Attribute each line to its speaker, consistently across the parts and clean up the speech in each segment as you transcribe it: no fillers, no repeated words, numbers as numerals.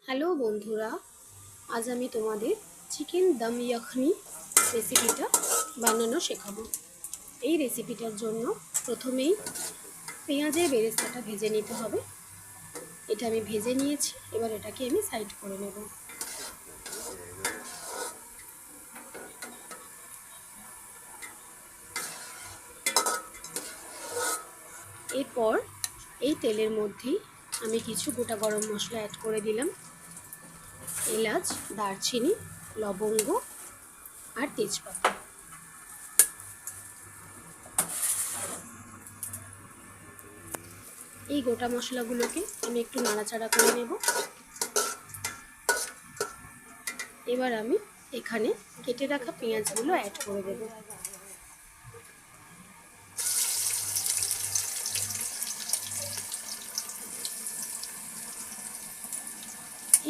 Speaker 1: Hello বন্ধুরা, আজ আমি তোমাদের চিকেন দম ইয়াখনি রেসিপিটা বানানো শেখাবো। এই রেসিপিটার জন্য প্রথমেই পেঁয়াজের বেরেস্তাটা ভেজে নিতে হবে। এটা আমি ভেজে নিয়েছি, এবার এটাকে আমি সাইড করে নেব। এরপর এই তেলের মধ্যেই আমি কিছু গোটা গরম মশলা অ্যাড করে দিলাম। এলাচ, দারচিনি, লবঙ্গ আর তেজপাতা। এই গোটা মশলাগুলোকে আমি একটু নাড়াচাড়া করে নেব। এবার আমি এখানে কেটে রাখা পেঁয়াজগুলো অ্যাড করে দেব।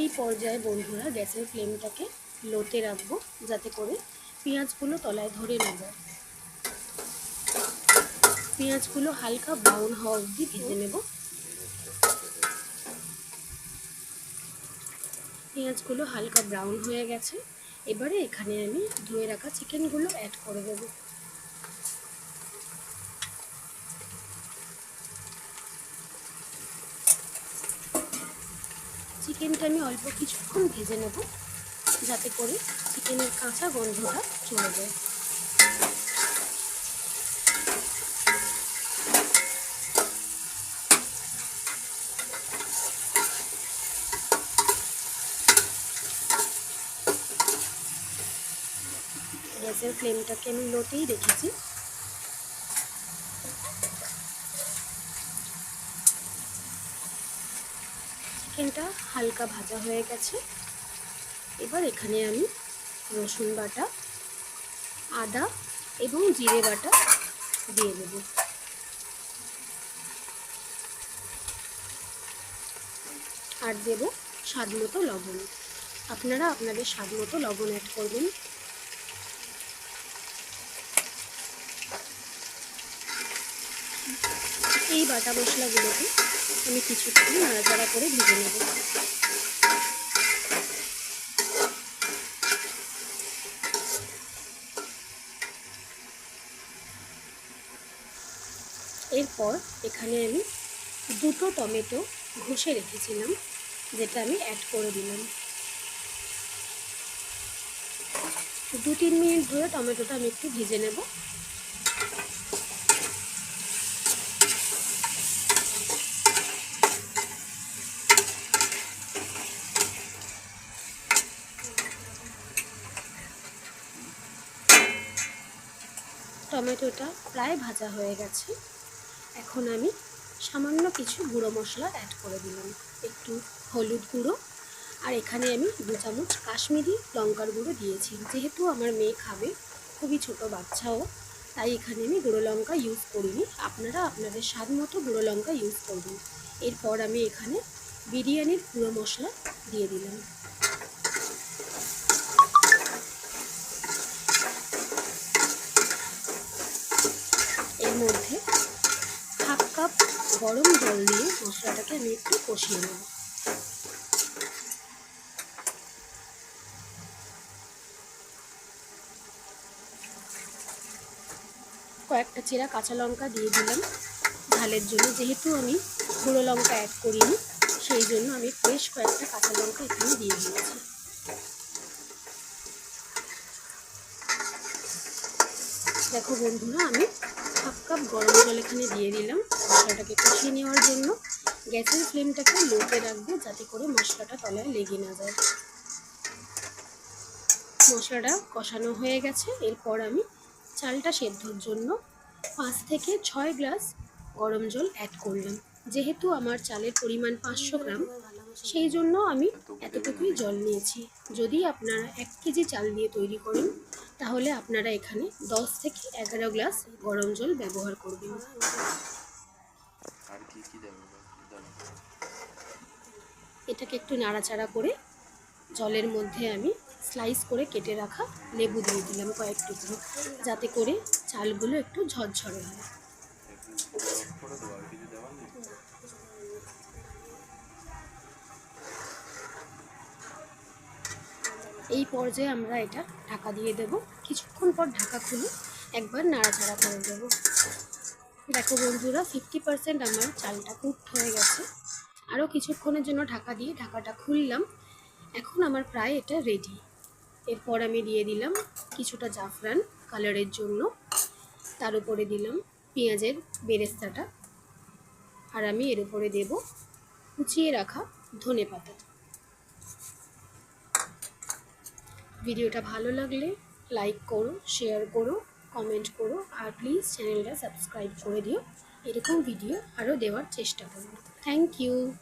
Speaker 1: এই পর্যায়ে বন্ধুরা গ্যাসের ফ্লেমটাকে লোতে রাখবো, যাতে করে পেঁয়াজগুলো তলায় ধরে না যায়। পেঁয়াজগুলো হালকা ব্রাউন হওয়া অবধি ভেজে নেব। পেঁয়াজগুলো হালকা ব্রাউন হয়ে গেছে। এবারে এখানে আমি ধুয়ে রাখা চিকেনগুলো অ্যাড করে দেব। চিকেনটা আমি অল্প কিছুক্ষণ ভেজে নেব, যাতে করে চিকেনের কাঁচা গন্ধটা চলে যায়। গ্যাসের ফ্লেমটাকে আমি লোতেই রেখেছি। চিকেনটা হালকা ভাজা হয়ে গেছে। এবার এখানে আমি রসুন বাটা, আদা এবং জিরে বাটা দিয়ে দেব। আর দেব স্বাদ মতো লবণ। আপনারা আপনাদের স্বাদ মতো লবণ অ্যাড করবেন। এই বাটা মশলাগুলোকে আমি কিছুক্ষণ নাড়াচাড়া করে ভেজে নেব। এরপর এখানে আমি দুটো টমেটো ঘষে রেখেছিলাম, যেটা আমি অ্যাড করে দিলাম। 2-3 মিনিট ধরে টমেটোটা আমি একটু ভেজে নেব। টমেটোটা প্রায় ভাজা হয়ে গেছে। এখন আমি সামান্য কিছু গুঁড়ো মশলা অ্যাড করে দিলাম। একটু হলুদ গুঁড়ো, আর এখানে আমি 2 চামচ কাশ্মীরি লঙ্কার গুঁড়ো দিয়েছি। যেহেতু আমার মেয়ে খাবে, খুবই ছোট বাচ্চাও, তাই এখানে আমি গুঁড়ো লঙ্কা ইউজ করিনি। আপনারা আপনাদের স্বাদ মতো গুঁড়ো লঙ্কা ইউজ করবেন। এরপর আমি এখানে বিরিয়ানির গুঁড়ো মশলা দিয়ে দিলাম। এর মধ্যে হাফ কাপ গরম জল দিয়ে মশলাটাকে আমি একটু কষিয়ে নেব। কয়েকটা চেরা কাঁচা লঙ্কা দিয়ে দিলাম ঝালের জন্য। যেহেতু আমি গুঁড়ো লঙ্কা অ্যাড করিনি, সেই জন্য আমি বেশ কয়েকটা কাঁচা লঙ্কা এখানে দিয়ে দিয়েছি। দেখো বন্ধুরা, আমি হাফ কাপ গরম জল এখানে দিয়ে দিলাম মশলাটাকে কষিয়ে নেওয়ার জন্য। গ্যাসের ফ্লেমটাকে লোতে রাখবো, যাতে করে মশলাটা তলায় লেগে না যায়। মশলাটা কষানো হয়ে গেছে। এরপর আমি চালটা সেদ্ধর জন্য 5 থেকে 6 গ্লাস গরম জল অ্যাড করলাম। যেহেতু আমার চালের পরিমাণ 500 গ্রাম, সেই জন্য আমি এতটুকুই জল নিয়েছি। যদি আপনারা 1 কেজি চাল দিয়ে তৈরি করেন, তাহলে আপনারা এখানে 10 থেকে 11 গ্লাস গরম জল ব্যবহার করবেন। এটাকে একটু নাড়াচাড়া করে জলের মধ্যে আমি স্লাইস করে কেটে রাখা লেবু দিয়ে দিলাম কয়েক টুকরো, যাতে করে চালগুলো একটু ঝরঝরে হয়। এই পর্যায়ে আমরা এটা ঢাকা দিয়ে দেব। কিছুক্ষণ পর ঢাকা খুলে একবার নাড়াচাড়া করে দেব। দেখো বন্ধুরা, 50% আমার চালটা কুকড হয়ে গেছে। আরও কিছুক্ষণের জন্য ঢাকা দিয়ে ঢাকাটা খুললাম। এখন আমার প্রায় এটা রেডি। এরপর আমি দিয়ে দিলাম কিছুটা জাফরান কালারের জন্য, তার উপরে দিলাম পেঁয়াজের বেরেস্তাটা, আর আমি এর উপরে দেব কুচিয়ে রাখা ধনেপাতা। ভিডিওটা ভালো লাগলে লাইক করো, শেয়ার করো, কমেন্ট করো, আর প্লিজ চ্যানেলটা সাবস্ক্রাইব করে দিও। এরকম ভিডিও আরও দেওয়ার চেষ্টা করব। Thank you.